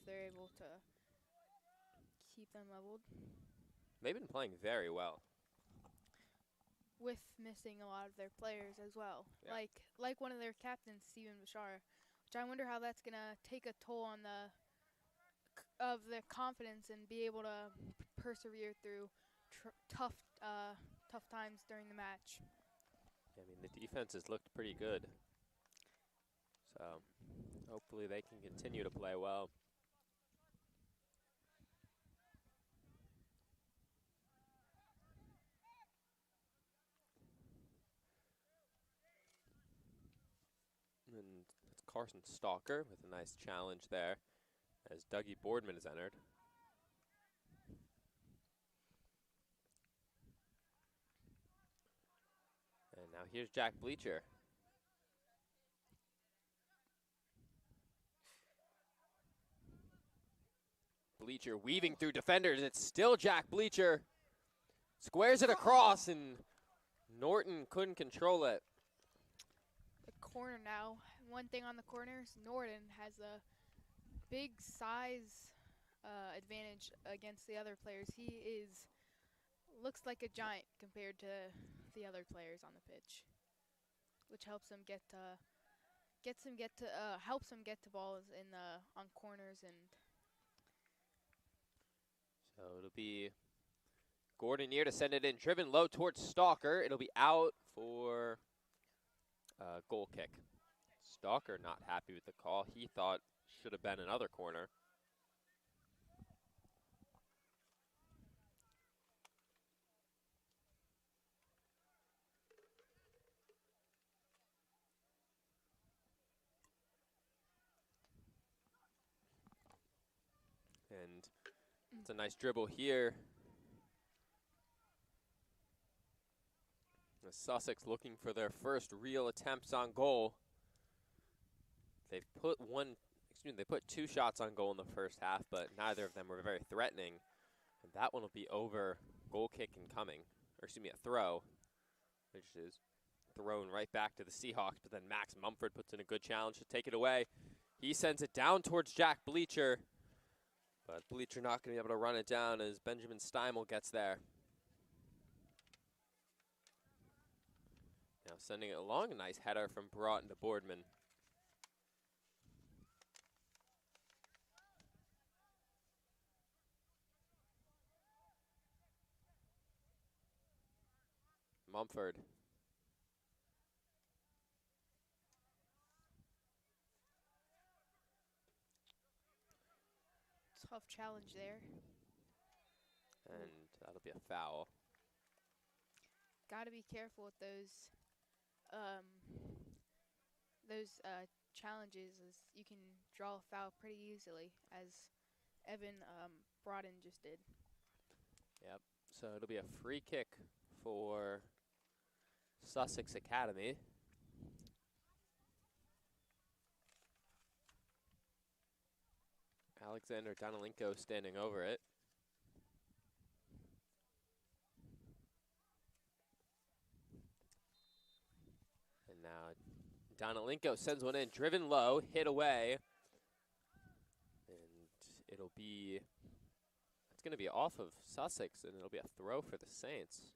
they're able to keep them leveled. They've been playing very well. With missing a lot of their players as well. Yeah. Like one of their captains, Steven Bashar, which I wonder how that's going to take a toll on the confidence and be able to persevere through tough times during the match. I mean, the defense has looked pretty good. So hopefully they can continue to play well. And it's Carson Stalker with a nice challenge there as Dougie Boardman has entered. And now here's Jack Bleacher. Bleacher weaving through defenders. It's still Jack Bleacher. Squares it across, and Norton couldn't control it. The corner now. One thing on the corners, Norton has a big size advantage against the other players. He looks like a giant compared to the other players on the pitch, which helps him helps him get to balls on corners. And so it'll be Gordon Neer to send it in, driven low towards Stalker. It'll be out for a goal kick. Stalker not happy with the call. He thought should have been another corner. And it's a nice dribble here. The Sussex looking for their first real attempts on goal. They put 2 shots on goal in the first half, but neither of them were very threatening. And that one will be over. Goal kick incoming, or excuse me, a throw, which is thrown right back to the Seahawks. But then Max Mumford puts in a good challenge to take it away. He sends it down towards Jack Bleacher, but Bleacher not going to be able to run it down as Benjamin Steimel gets there. Now sending it along, a nice header from Broughton to Boardman. Mumford. tough challenge there. And that'll be a foul. Got to be careful with those challenges, as you can draw a foul pretty easily, as Evan Broughton just did. Yep. So it'll be a free kick for Sussex Academy. Alexander Danalenko standing over it. And now Danalenko sends one in, driven low, hit away. And it's going to be off of Sussex, and it'll be a throw for the Saints.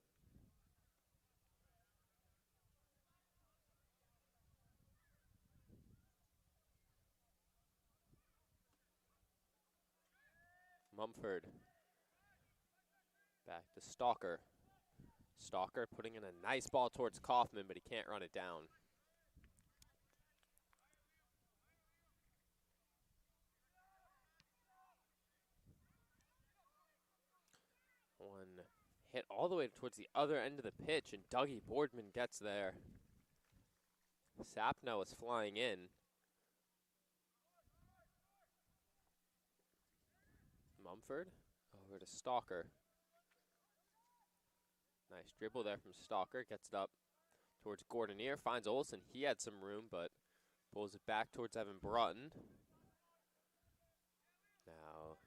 Mumford. Back to Stalker. Stalker putting in a nice ball towards Kaufman, but he can't run it down. One hit all the way towards the other end of the pitch, and Dougie Boardman gets there. Sapna was flying in. Mumford over to Stalker. Nice dribble there from Stalker. Gets it up towards Gordonier. Finds Olsen. He had some room, but pulls it back towards Evan Broughton. Now,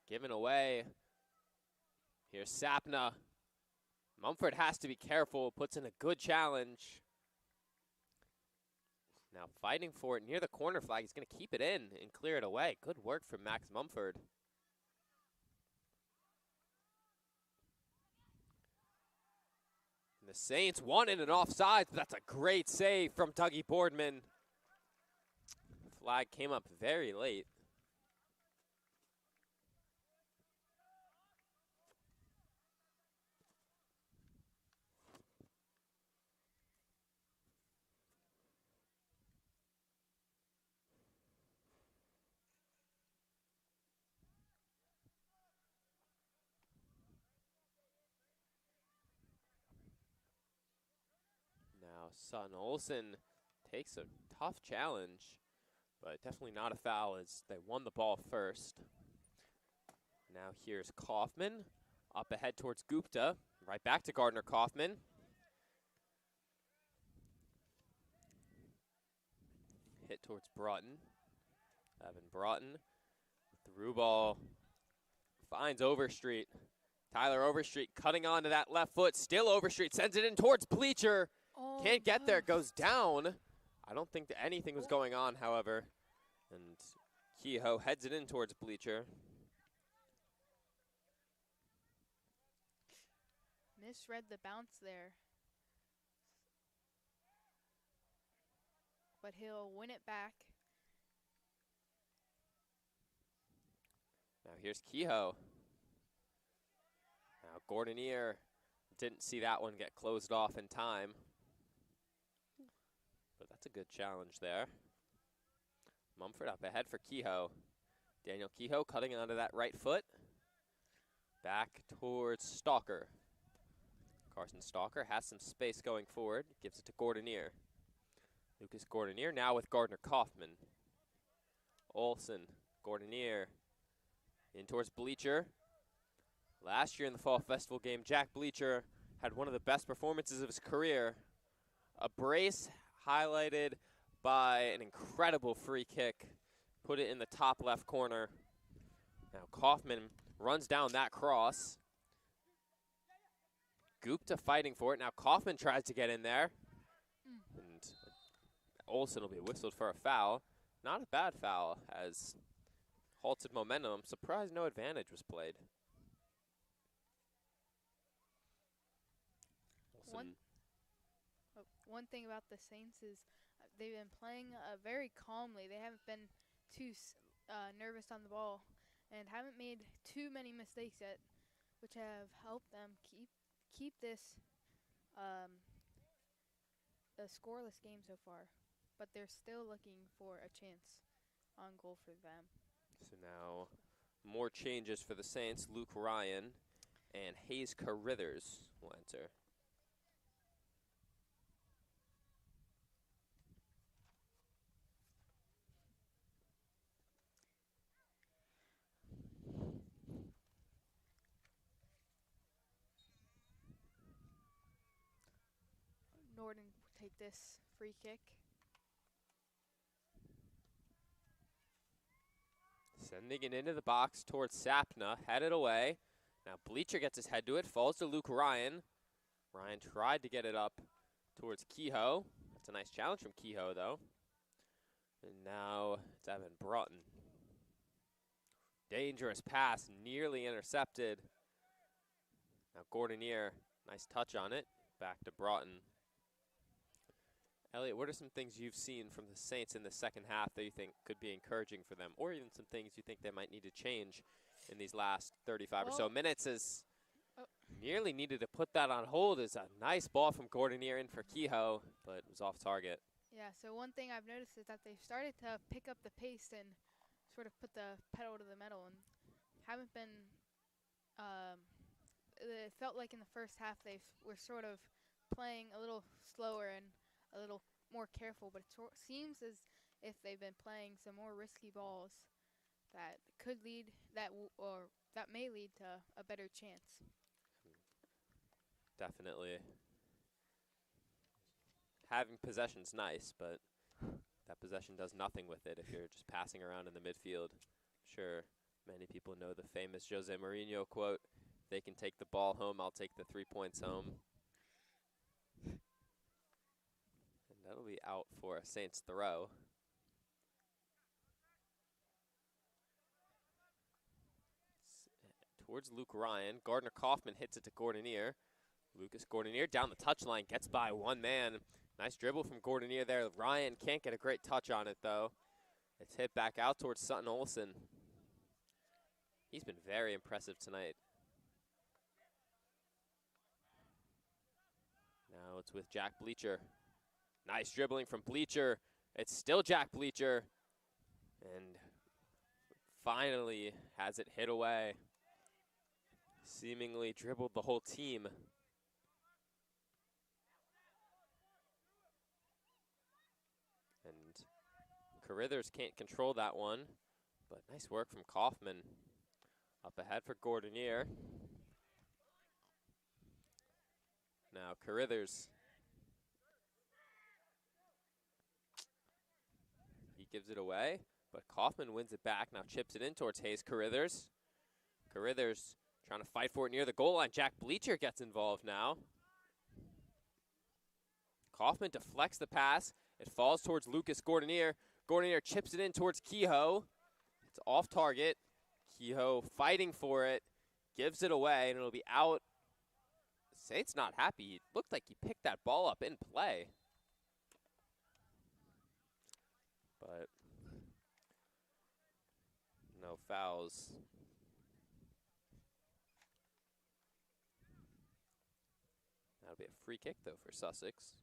given away. Here's Sapna. Mumford has to be careful. Puts in a good challenge. Now fighting for it near the corner flag. He's going to keep it in and clear it away. Good work from Max Mumford. And the Saints wanted an offside, but that's a great save from Dougie Boardman. Flag came up very late. Now Sutton Olsen takes a tough challenge, but definitely not a foul as they won the ball first. Now here's Kaufman, up ahead towards Gupta, right back to Gardner Kaufman. Hit towards Broughton. Evan Broughton, through ball, finds Overstreet. Tyler Overstreet cutting onto that left foot, still Overstreet, sends it in towards Bleacher. Oh, Can't get no. there, goes down. I don't think that anything was going on, however. And Kehoe heads it in towards Bleacher. Misread the bounce there. But he'll win it back. Now here's Kehoe. Now Gordonier didn't see that one get closed off in time. But that's a good challenge there. Mumford up ahead for Kehoe. Daniel Kehoe cutting onto that right foot. Back towards Stalker. Carson Stalker has some space going forward. Gives it to Gordonier. Lucas Gordonier now with Gardner Kaufman. Olsen, Gordonier. In towards Bleacher. Last year in the Fall Festival game, Jack Bleacher had one of the best performances of his career. A brace highlighted by an incredible free kick. Put it in the top left corner. Now Kaufman runs down that cross. Gupta fighting for it. Now Kaufman tries to get in there. And Olsen will be whistled for a foul. Not a bad foul, as halted momentum. I'm surprised no advantage was played. One thing about the Saints is they've been playing very calmly. They haven't been too nervous on the ball and haven't made too many mistakes yet, which have helped them keep this a scoreless game so far. But they're still looking for a chance on goal for them. So now more changes for the Saints. Luke Ryan and Hayes Carithers will enter. Norden will take this free kick. Sending it into the box towards Sapna, headed away. Now Bleacher gets his head to it, falls to Luke Ryan. Ryan tried to get it up towards Kehoe. That's a nice challenge from Kehoe, though. And now it's Evan Broughton. Dangerous pass, nearly intercepted. Now Gordonier, nice touch on it. Back to Broughton. Elliot, what are some things you've seen from the Saints in the second half that you think could be encouraging for them, or even some things you think they might need to change in these last 35 or so minutes? As nearly needed to put that on hold. Is a nice ball from Gordonier in for Kehoe, but it was off target. Yeah, so one thing I've noticed is that they've started to pick up the pace and sort of put the pedal to the metal and haven't been, it felt like in the first half they were sort of playing a little slower and a little more careful, but it seems as if they've been playing some more risky balls that could lead that may lead to a better chance. Definitely. Having possession's nice, but that possession does nothing with it if you're just passing around in the midfield. I'm sure many people know the famous Jose Mourinho quote, "They can take the ball home, I'll take the 3 points home." And that'll be out for a Saints throw. Towards Luke Ryan. Gardner Kaufman hits it to Gordonier. Lucas Gordonier down the touchline, gets by one man. Nice dribble from Gordonier there. Ryan can't get a great touch on it, though. It's hit back out towards Sutton Olsen. He's been very impressive tonight. Now it's with Jack Bleacher. Nice dribbling from Bleacher. It's still Jack Bleacher. And finally has it hit away. Seemingly dribbled the whole team. And Carithers can't control that one, but nice work from Kaufman. Up ahead for Gordonier. Now Carithers. He gives it away, but Kaufman wins it back. Now chips it in towards Hayes Carithers. Carithers trying to fight for it near the goal line. Jack Bleacher gets involved now. Kaufman deflects the pass. It falls towards Lucas Gordonier. Gordonier chips it in towards Kehoe. It's off target. Kehoe fighting for it. Gives it away, and it'll be out. Saints not happy. It looked like he picked that ball up in play. But no fouls. That'll be a free kick, though, for Sussex.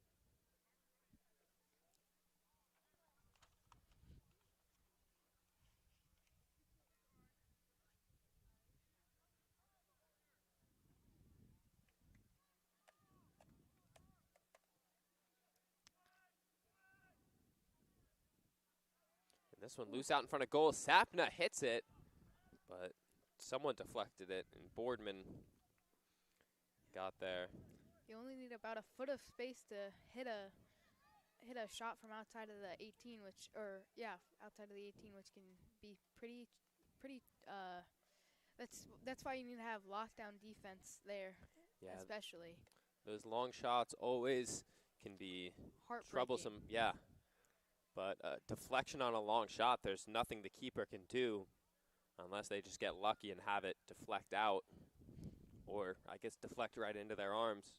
And this one loose out in front of goal. Sapna hits it, but someone deflected it, and Boardman got there. You only need about a foot of space to hit a shot from outside of the 18, outside of the 18, which can be pretty. That's why you need to have lockdown defense there, Yeah, especially. Those long shots always can be troublesome. Yeah, but deflection on a long shot, there's nothing the keeper can do unless they just get lucky and have it deflect out, or I guess deflect right into their arms.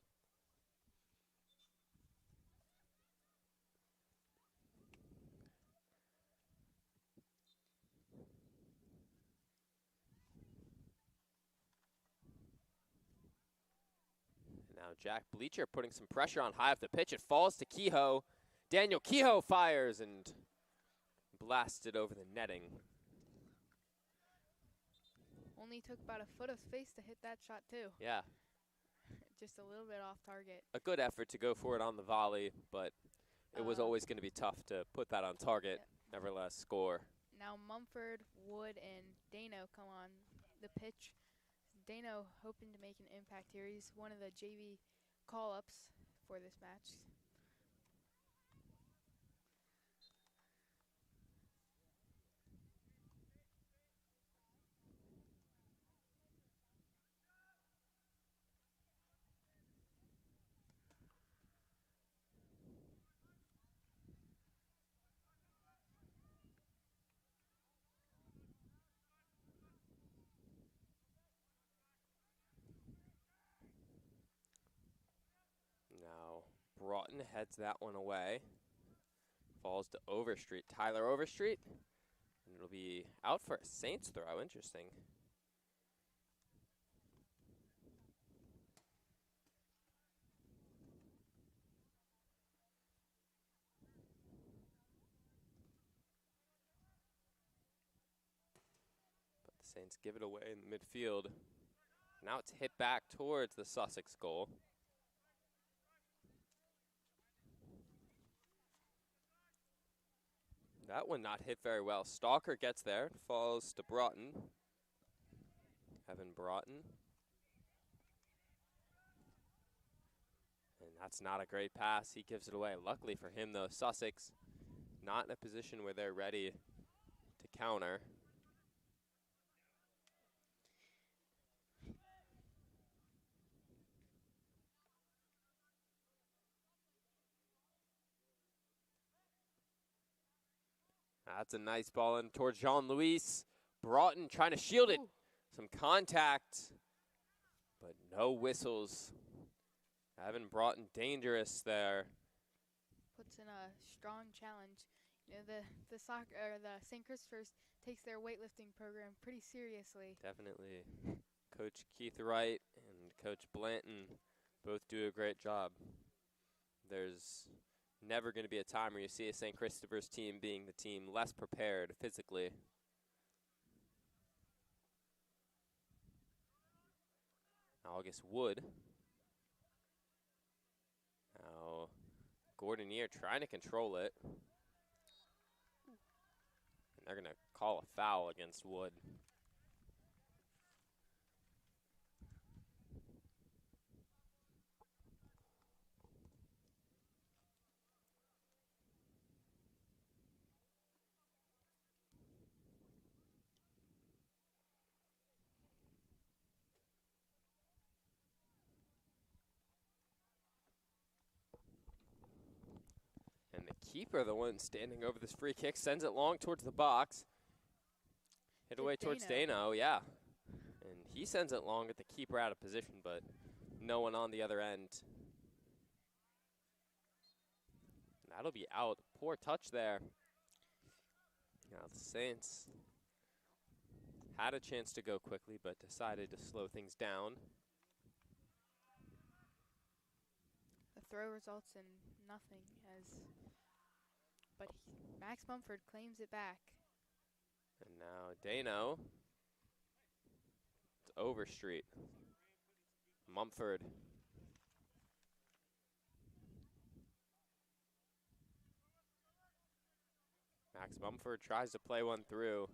Now Jack Bleacher putting some pressure on high up the pitch. It falls to Kehoe. Daniel Kehoe fires and blasts it over the netting. Only took about a foot of space to hit that shot, too. Yeah. Just a little bit off target. A good effort to go for it on the volley, but it was always going to be tough to put that on target, nevertheless score. Now Mumford, Wood, and Dano come on the pitch. Dano hoping to make an impact here. He's one of the JV call-ups for this match. Now Broughton heads that one away. Falls to Overstreet. Tyler Overstreet. And it'll be out for a Saints throw. Interesting. But the Saints give it away in the midfield. Now it's hit back towards the Sussex goal. That one not hit very well. Stalker gets there, falls to Broughton. Evan Broughton. And that's not a great pass. He gives it away. Luckily for him, though, Sussex not in a position where they're ready to counter. That's a nice ball in towards Jean-Louis. Broughton trying to shield it. Ooh. Some contact, but no whistles. Evan Broughton dangerous there. Puts in a strong challenge. You know, the soccer or the St. Christopher's takes their weightlifting program pretty seriously. Definitely. Coach Keith Wright and Coach Blanton both do a great job. There's never going to be a time where you see a St. Christopher's team being the team less prepared physically. August Wood. Now Gordonier trying to control it. And they're going to call a foul against Wood. And the keeper, the one standing over this free kick, sends it long towards the box. Hit away towards Dano, yeah. And he sends it long at the keeper out of position, but no one on the other end. That'll be out. Poor touch there. Now the Saints had a chance to go quickly, but decided to slow things down. The throw results in nothing, but Max Mumford claims it back. And now Dano. It's Overstreet. Mumford. Max Mumford tries to play one through.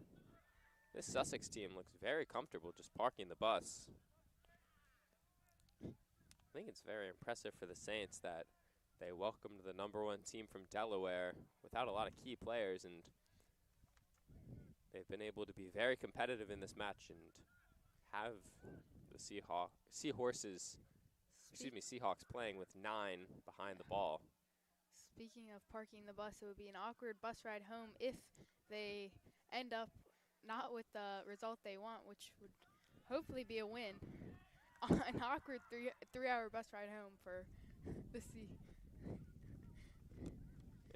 This Sussex team looks very comfortable just parking the bus. I think it's very impressive for the Saints that they welcomed the #1 team from Delaware without a lot of key players, and they've been able to be very competitive in this match and have the Seahawks playing with 9 behind the ball. Speaking of parking the bus, it would be an awkward bus ride home if they end up not with the result they want, which would hopefully be a win. An awkward three-hour bus ride home for the Sea.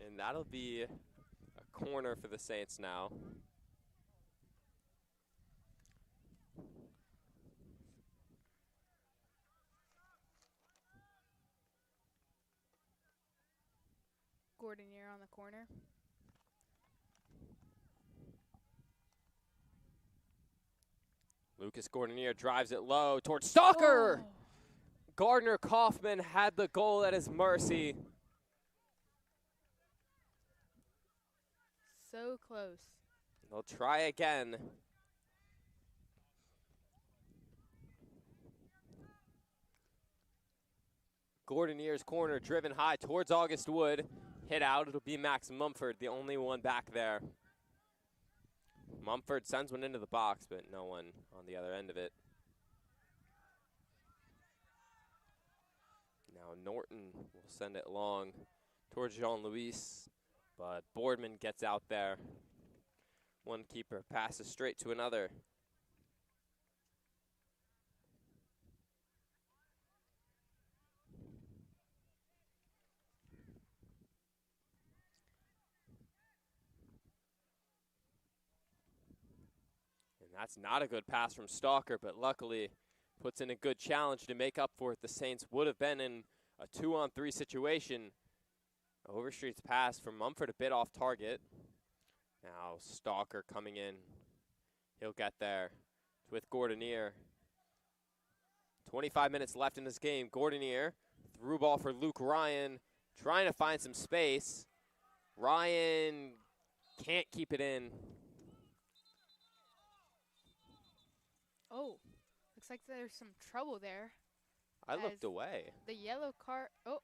And that'll be a corner for the Saints now. Gordonier on the corner. Lucas Gordonier drives it low towards Stalker. Oh. Gardner Kaufman had the goal at his mercy. So close. They'll try again. Gordonier's corner driven high towards August Wood. Hit out. It'll be Max Mumford, the only one back there. Mumford sends one into the box, but no one on the other end of it. Now Norton will send it long towards Jean-Louis, but Boardman gets out there. One keeper passes straight to another. And that's not a good pass from Stalker, but luckily puts in a good challenge to make up for it. The Saints would have been in a 2-on-3 situation. Overstreet's pass from Mumford a bit off target. Now Stalker coming in. He'll get there. It's with Gordonier. 25 minutes left in this game. Gordonier, through ball for Luke Ryan, trying to find some space. Ryan can't keep it in. Oh, looks like there's some trouble there. I looked away. The yellow card. Oh,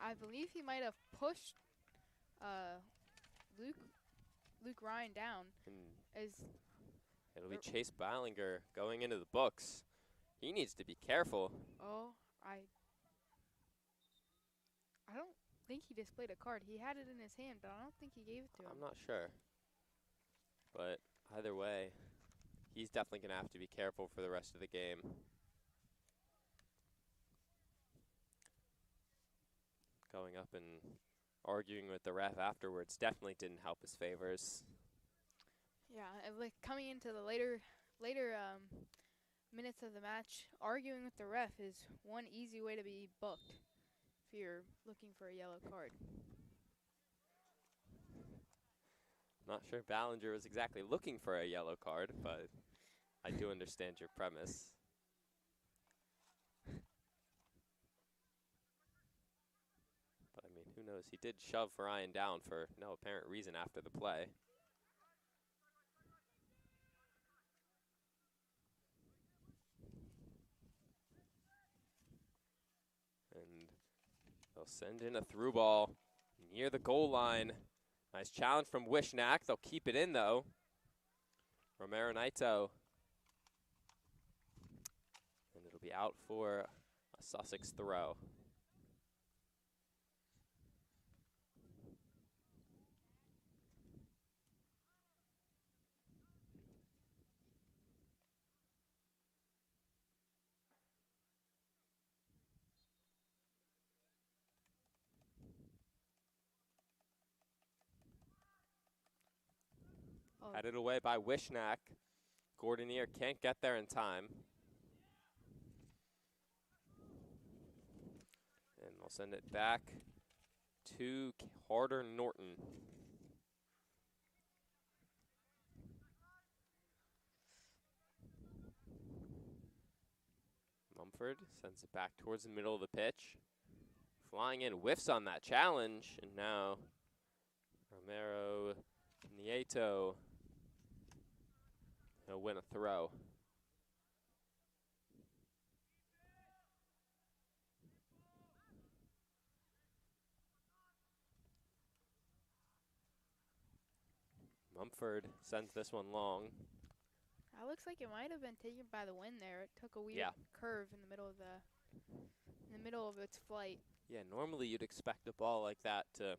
I believe he might have pushed Luke Ryan down. It'll be Chase Ballinger going into the books. He needs to be careful. Oh, I think he displayed a card. He had it in his hand, but I don't think he gave it to him. I'm not sure. But either way, he's definitely going to have to be careful for the rest of the game. Going up and arguing with the ref afterwards definitely didn't help his favors. Yeah, and like coming into the later minutes of the match, arguing with the ref is one easy way to be booked if you're looking for a yellow card. Not sure Ballinger was exactly looking for a yellow card, but I do understand your premise. But I mean, who knows? He did shove Ryan down for no apparent reason after the play. And they'll send in a through ball near the goal line. Nice challenge from Wishnak. They'll keep it in, though. Romero Naito. And it'll be out for a Sussex throw. Oh. Headed away by Wishnak. Gordonier can't get there in time. And they'll send it back to Carter Norton. Mumford sends it back towards the middle of the pitch. Flying in, whiffs on that challenge, and now Romero Nieto, he'll win a throw. Mumford sends this one long. That looks like it might have been taken by the wind there. It took a weird curve in the middle of its flight. Yeah, normally you'd expect a ball like that to,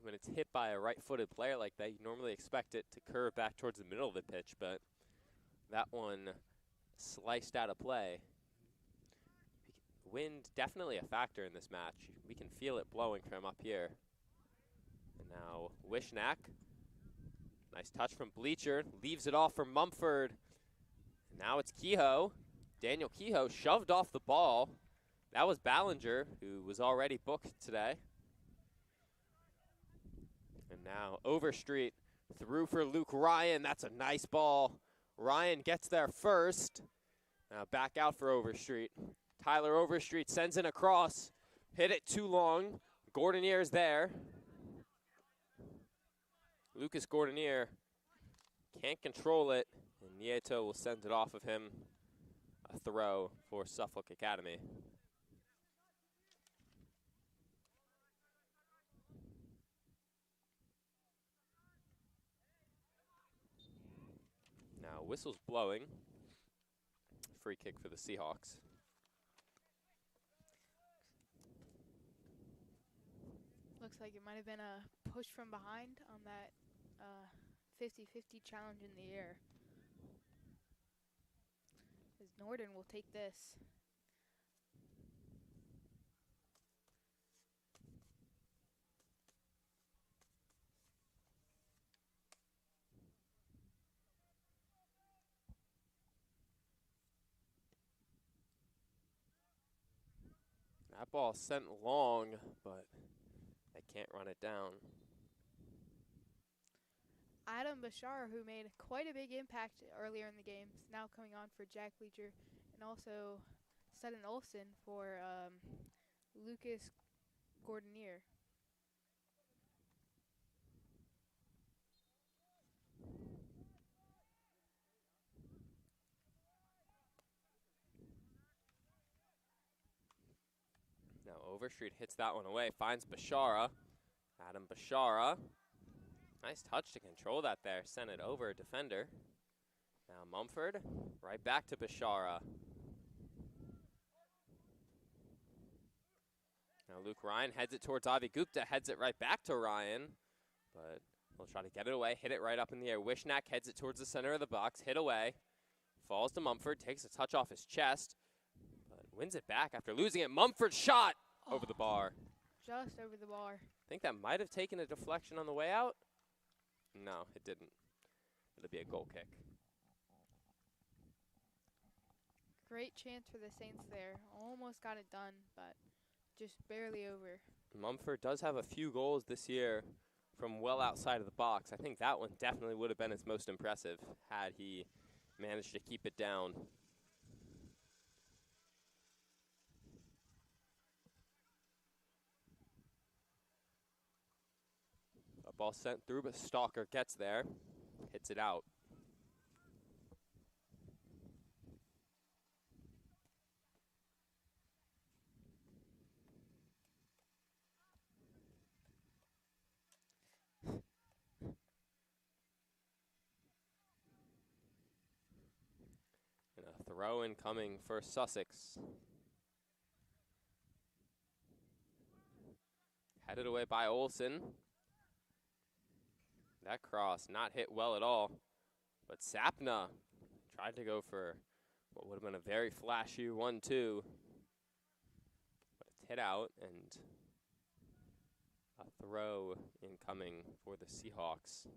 when it's hit by a right-footed player like that, you normally expect it to curve back towards the middle of the pitch, but that one sliced out of play. Wind definitely a factor in this match. We can feel it blowing from up here. And now Wishnak. Nice touch from Bleacher. Leaves it off for Mumford. And now it's Kehoe. Daniel Kehoe shoved off the ball. That was Ballinger, who was already booked today. And now Overstreet through for Luke Ryan. That's a nice ball. Ryan gets there first. Now back out for Overstreet. Tyler Overstreet sends in a cross. Hit it too long. Gordonier's there. Lucas Gordonier can't control it, and Nieto will send it off of him. A throw for Suffolk Academy. Now whistle's blowing. Free kick for the Seahawks. Looks like it might have been a push from behind on that 50-50 challenge in the air. As Norden will take this. That ball sent long, but they can't run it down. Adam Bashar, who made quite a big impact earlier in the game, is now coming on for Jack Bleacher, and also Sutton Olsen for Lucas Gordonier. Now Overstreet hits that one away, finds Bashara. Adam Bashara. Nice touch to control that there. Sent it over defender. Now Mumford, right back to Bashara. Now Luke Ryan heads it towards Avi Gupta, heads it right back to Ryan, but he'll try to get it away, hit it right up in the air. Wishnak heads it towards the center of the box, hit away, falls to Mumford, takes a touch off his chest, but wins it back after losing it. Mumford shot over the bar. Just over the bar. I think that might have taken a deflection on the way out. No, it didn't. It'll be a goal kick. Great chance for the Saints there. Almost got it done, but just barely over. Mumford does have a few goals this year from well outside of the box. I think that one definitely would have been his most impressive had he managed to keep it down. A ball sent through, but Stalker gets there, hits it out. And a throw in coming for Sussex. Headed away by Olsen. That cross not hit well at all, but Sapna tried to go for what would have been a very flashy 1-2, but it's hit out, and a throw incoming for the Seahawks.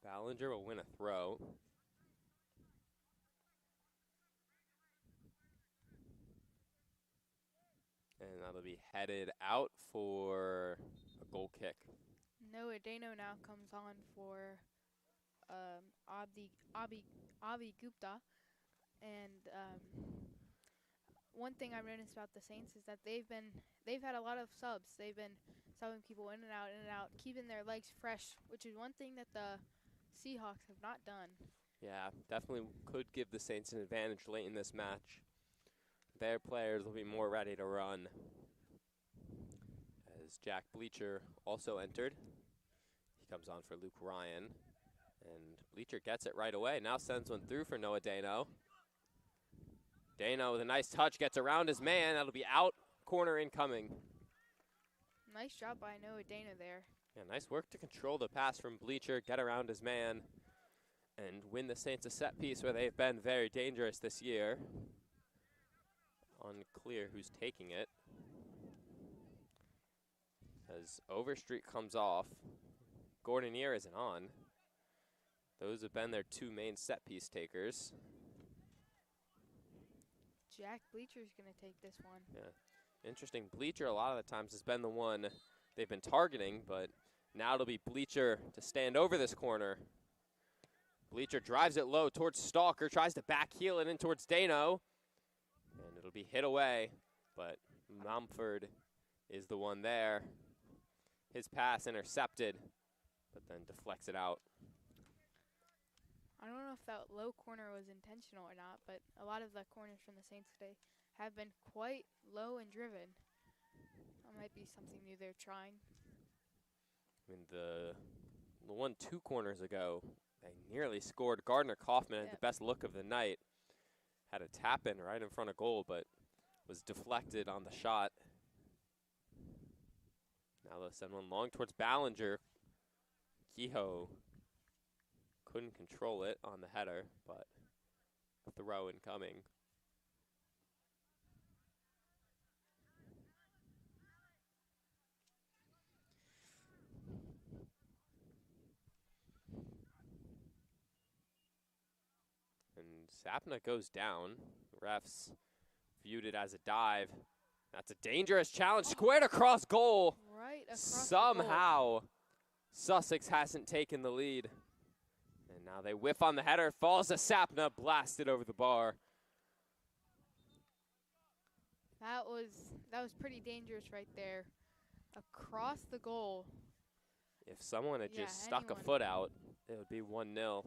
Ballinger will win a throw. And that'll be headed out for a goal kick. Noah Dano now comes on for Avi Gupta. And one thing I've noticed about the Saints is that they've had a lot of subs. They've been subbing people in and out, keeping their legs fresh, which is one thing that the Seahawks have not done. Yeah, definitely could give the Saints an advantage late in this match. Their players will be more ready to run. As Jack Bleacher also entered. He comes on for Luke Ryan. And Bleacher gets it right away. Now sends one through for Noah Dano. Dano with a nice touch, gets around his man. That'll be out. Corner incoming. Nice job by Noah Dano there. Yeah, nice work to control the pass from Bleacher, get around his man, and win the Saints a set piece where they've been very dangerous this year. Unclear who's taking it. As Overstreet comes off, Gordonier isn't on. Those have been their two main set piece takers. Jack Bleacher's going to take this one. Yeah, interesting. Bleacher a lot of the times has been the one they've been targeting, but now it'll be Bleacher to stand over this corner. Bleacher drives it low towards Stalker, tries to back heel it in towards Dano, and it'll be hit away, but Mumford is the one there. His pass intercepted, but then deflects it out. I don't know if that low corner was intentional or not, but a lot of the corners from the Saints today have been quite low and driven. That might be something new they're trying. I mean, the 1-2 corners ago, they nearly scored. Gardner Kaufman had the best look of the night. Had a tap in right in front of goal, but was deflected on the shot. Now they'll send one long towards Ballinger. Kehoe couldn't control it on the header, but a throw incoming. And Sapna goes down. Refs viewed it as a dive. That's a dangerous challenge, squared across goal. Right across Somehow, the goal. Sussex hasn't taken the lead. And now they whiff on the header, falls to Sapna, blasted over the bar. That was pretty dangerous right there. Across the goal. If someone had just stuck a foot out, it would be 1-0.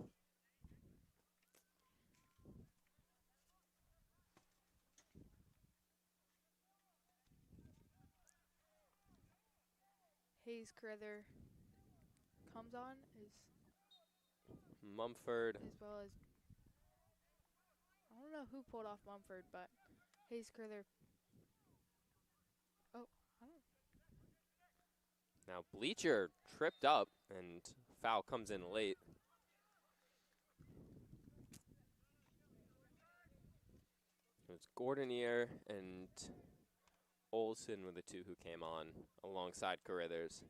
Hayes Carruthers comes on Mumford. as well as, I don't know who pulled off Mumford, but Hayes Carruthers. Oh, I don't. Now Bleacher tripped up and foul comes in late. It was Gordonier and Olsen were the two who came on alongside Carruthers.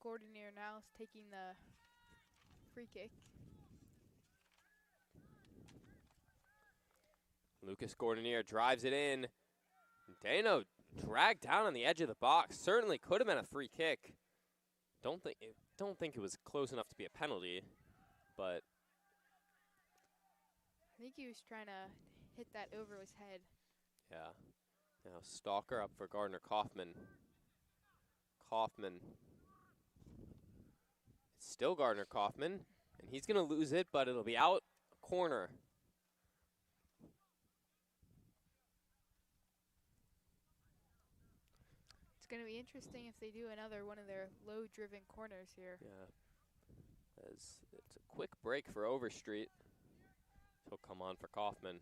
Gordonier now is taking the free kick. Lucas Gordonier drives it in. Dano dragged down on the edge of the box. Certainly could have been a free kick. Don't think it was close enough to be a penalty, but I think he was trying to hit that over his head. yeah. Now Stalker up for Gardner Kaufman. Kaufman. It's still Gardner Kaufman, and he's going to lose it, but it'll be out corner. It's going to be interesting if they do another one of their low-driven corners here. Yeah. As it's a quick break for Overstreet. He'll come on for Kaufman.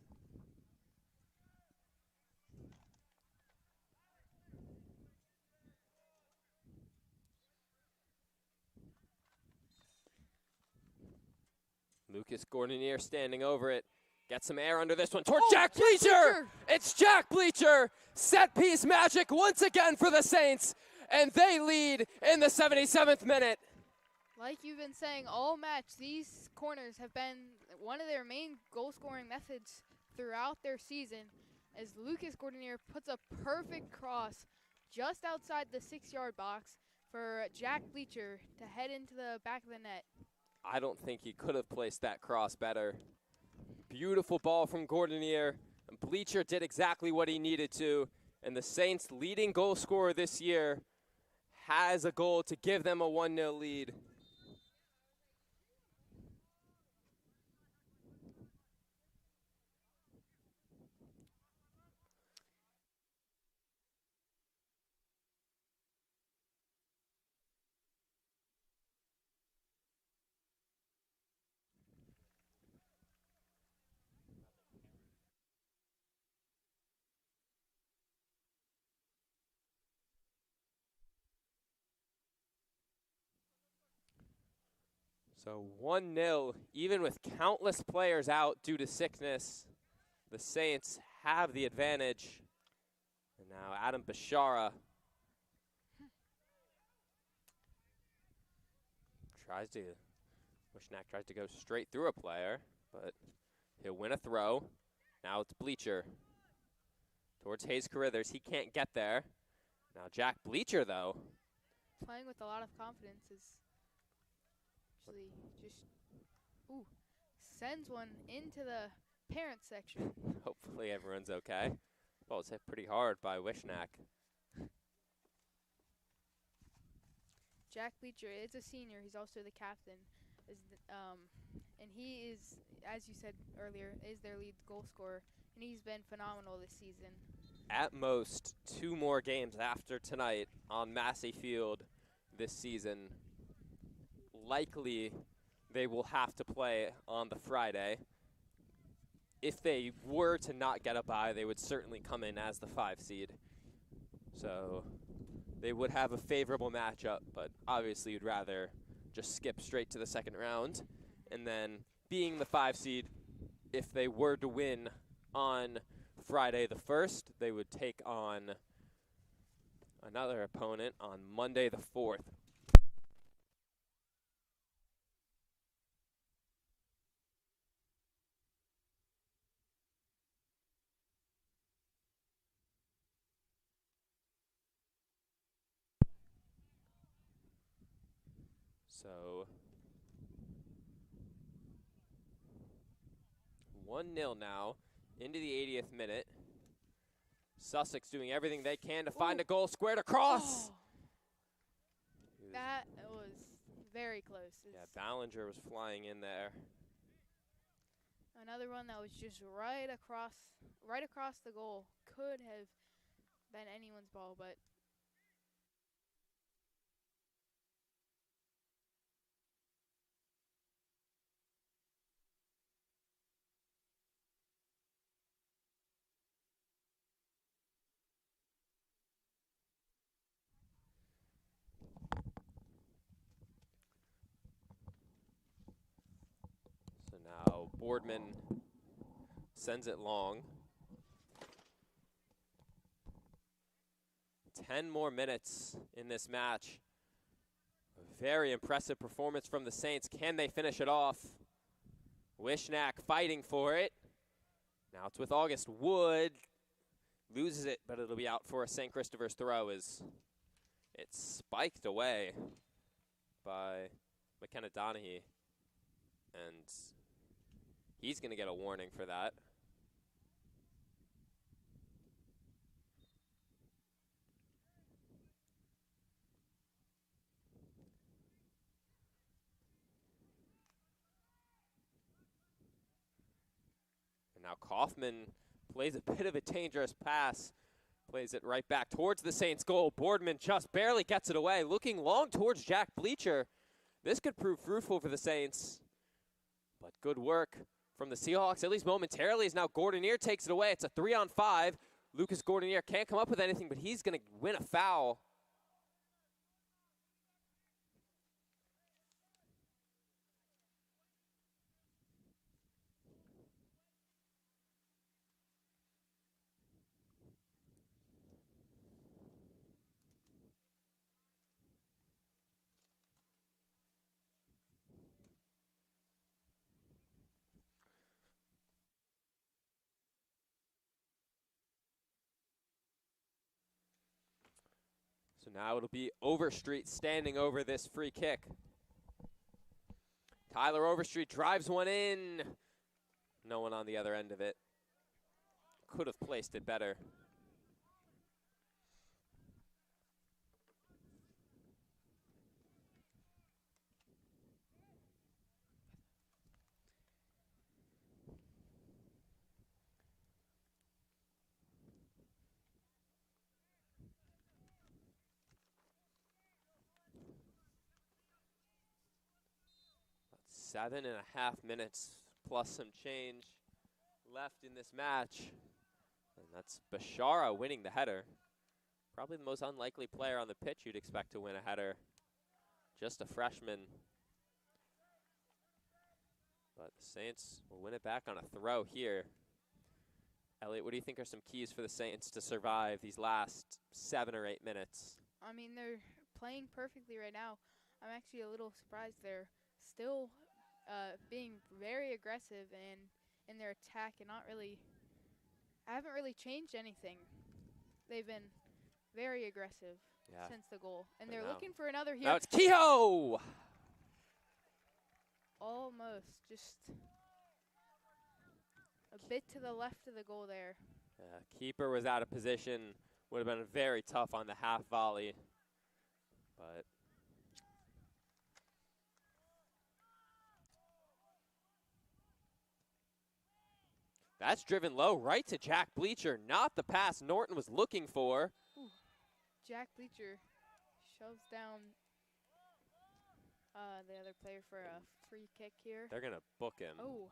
Lucas Gordonier standing over it. Get some air under this one toward Jack Bleacher! It's Jack Bleacher! Set piece magic once again for the Saints, and they lead in the 77th minute. Like you've been saying all match, these corners have been one of their main goal-scoring methods throughout their season, as Lucas Gordonier puts a perfect cross just outside the 6-yard box for Jack Bleacher to head into the back of the net. I don't think he could have placed that cross better. Beautiful ball from Gordonier. And Bleacher did exactly what he needed to. And the Saints' leading goal scorer this year has a goal to give them a 1-0 lead. So 1-0, even with countless players out due to sickness, the Saints have the advantage. And now Adam Bashara Wishnack tries to go straight through a player, but he'll win a throw. Now it's Bleacher towards Hayes Carruthers. He can't get there. Now Jack Bleacher, though. Playing with a lot of confidence is actually just, sends one into the parent section. Hopefully everyone's okay. Well, it's hit pretty hard by Wishnack. Jack Bleacher is a senior. He's also the captain. And he is, as you said earlier, is their lead goal scorer. And he's been phenomenal this season. At most 2 more games after tonight on Massey Field this season. Likely they will have to play on the Friday. If they were to not get a bye, they would certainly come in as the 5 seed. So they would have a favorable matchup, but obviously you'd rather just skip straight to the second round. And then being the 5 seed, if they were to win on Friday the 1st, they would take on another opponent on Monday the 4th. So 1-0 now into the 80th minute. Sussex doing everything they can to find a goal squared across. Oh. That was very close. Yeah, Ballinger was flying in there. Another one that was just right across the goal. Could have been anyone's ball, but So now Boardman sends it long. 10 more minutes in this match. A very impressive performance from the Saints. Can they finish it off? Wishnak fighting for it. Now it's with August Wood. Loses it, but it'll be out for a St. Christopher's throw as it's spiked away by McKenna Donahue. And he's going to get a warning for that. And now Kaufman plays a bit of a dangerous pass. Plays it right back towards the Saints' goal. Boardman just barely gets it away. Looking long towards Jack Bleacher. This could prove fruitful for the Saints. But good work from the Seahawks, at least momentarily, as now Gordonier takes it away. It's a 3-on-5. Lucas Gordonier can't come up with anything, but he's going to win a foul. So now it'll be Overstreet standing over this free kick. Tyler Overstreet drives one in. No one on the other end of it. Could have placed it better. About 7.5 minutes plus some change left in this match. And that's Bashara winning the header. Probably the most unlikely player on the pitch you'd expect to win a header. Just a freshman. But the Saints will win it back on a throw here. Elliot, what do you think are some keys for the Saints to survive these last 7 or 8 minutes? I mean, they're playing perfectly right now. I'm actually a little surprised they're still being very aggressive in their attack and haven't really changed anything. They've been very aggressive since the goal. And they're looking for another here. Now it's Kehoe! Almost, just a bit to the left of the goal there. Yeah, keeper was out of position. Would have been very tough on the half volley. But that's driven low right to Jack Bleacher. Not the pass Norton was looking for. Ooh. Jack Bleacher shoves down the other player for a free kick here. They're going to book him. Oh.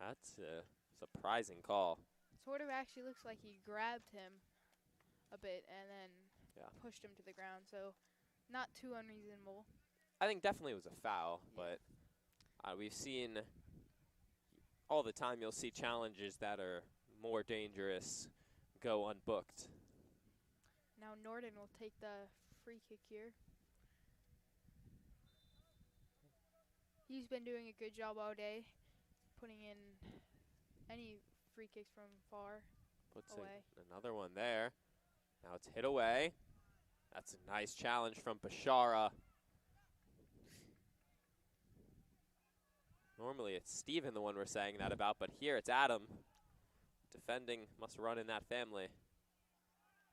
That's a surprising call. Sort of actually looks like he grabbed him a bit and then pushed him to the ground. So not too unreasonable. I think definitely it was a foul, but we've seen all the time you'll see challenges that are more dangerous go unbooked. Now Norton will take the free kick here. He's been doing a good job all day, putting in any free kicks from far away. Another one there. Now it's hit away. That's a nice challenge from Bashara. Normally it's Steven the one we're saying that about, but here it's Adam. Defending must run in that family.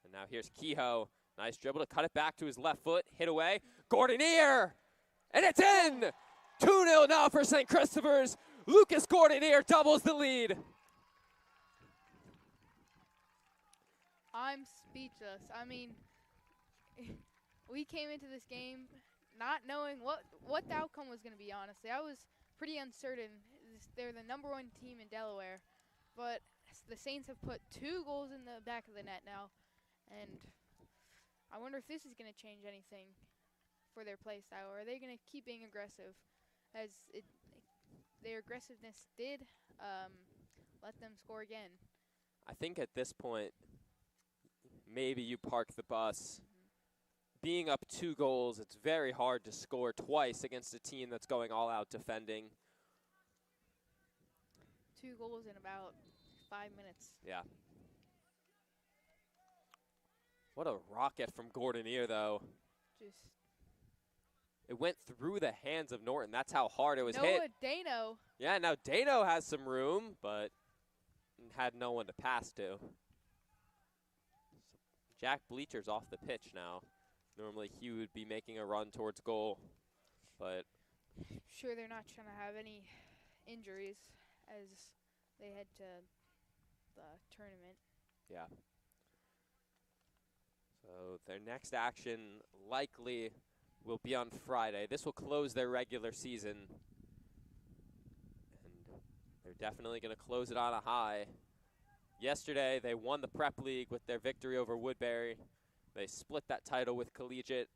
And now here's Kehoe. Nice dribble to cut it back to his left foot. Hit away. Gordonier! And it's in! 2-0 now for St. Christopher's. Lucas Gordonier doubles the lead. I'm speechless. I mean, we came into this game not knowing what the outcome was going to be, honestly. I was pretty uncertain. They're the #1 team in Delaware, but the Saints have put 2 goals in the back of the net now, and I wonder if this is going to change anything for their play style, or are they going to keep being aggressive, as their aggressiveness did let them score again. I think at this point, maybe you park the bus. Being up 2 goals, it's very hard to score twice against a team that's going all out defending. 2 goals in about 5 minutes. Yeah. What a rocket from Gordonier, though. It went through the hands of Norton. That's how hard it was hit. Noah Dano. Yeah, now Dano has some room, but had no one to pass to. Jack Bleacher's off the pitch now. Normally he would be making a run towards goal, but Sure, they're not trying to have any injuries as they head to the tournament. yeah. So their next action likely will be on Friday. This will close their regular season, and they're definitely going to close it on a high. Yesterday, they won the Prep League with their victory over Woodbury. They split that title with Collegiate.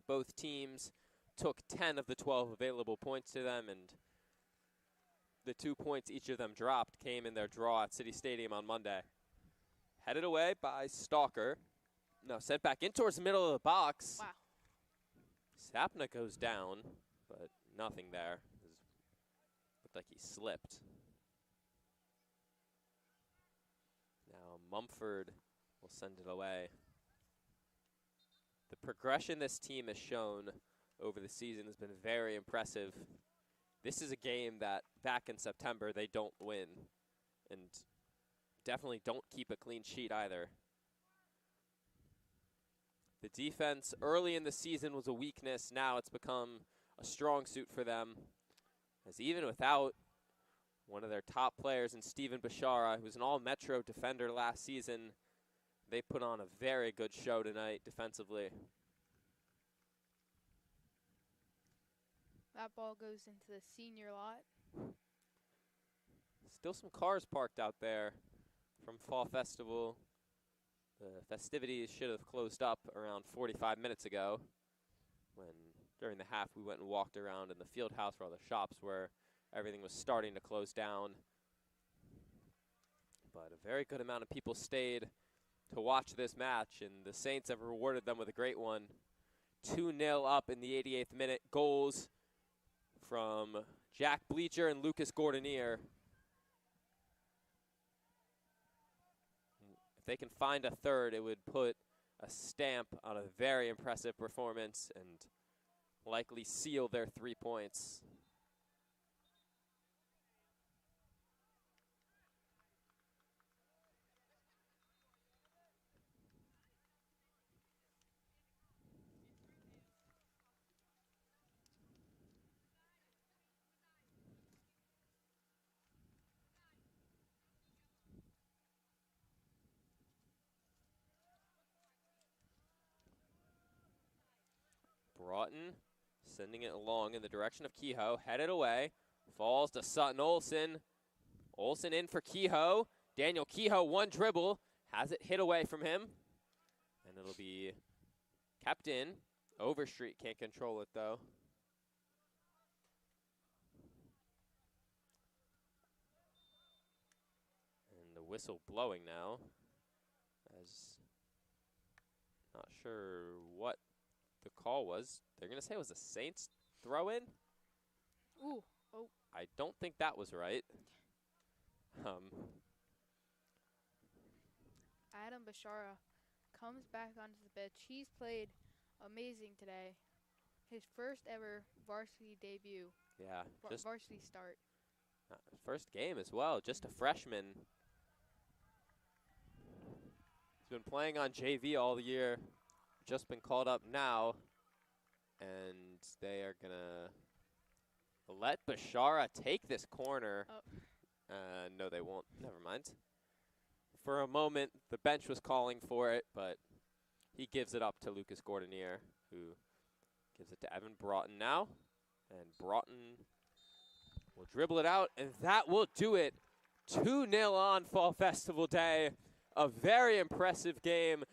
Both teams took 10 of the 12 available points to them, and the 2 points each of them dropped came in their draw at City Stadium on Monday. Headed away by Stalker. No, sent back in towards the middle of the box. Wow. Sapna goes down, but nothing there. Looked like he slipped. Now Mumford will send it away. The progression this team has shown over the season has been very impressive. This is a game that back in September they don't win, and definitely don't keep a clean sheet either. The defense early in the season was a weakness. Now it's become a strong suit for them, as even without one of their top players in Stephen Bashara, who was an all-Metro defender last season, they put on a very good show tonight defensively. That ball goes into the senior lot. Still some cars parked out there from Fall Festival. The festivities should have closed up around 45 minutes ago, when during the half we went and walked around in the field house where all the shops were. Everything was starting to close down. But a very good amount of people stayed to watch this match, and the Saints have rewarded them with a great one. 2-0 up in the 88th minute. Goals from Jack Bleacher and Lucas Gordonier. If they can find a third, it would put a stamp on a very impressive performance and likely seal their 3 points. Broughton sending it along in the direction of Kehoe. Headed away. Falls to Sutton Olsen. Olsen in for Kehoe. Daniel Kehoe, one dribble. Has it hit away from him. And it'll be kept in. Overstreet can't control it, though. And the whistle blowing now. As not sure what the call was. They're going to say it was a Saints throw-in? Ooh. Oh. I don't think that was right. Adam Bashara comes back onto the pitch. He's played amazing today. His first ever varsity debut. Yeah. Varsity start. First game as well. Just a freshman. He's been playing on JV all year. Just been called up now. And they are going to let Bashara take this corner. Oh. No, they won't. Never mind. For a moment, the bench was calling for it, but he gives it up to Lucas Gordonier, who gives it to Evan Broughton now. And Broughton will dribble it out, and that will do it. 2-0 on Fall Festival Day. A very impressive game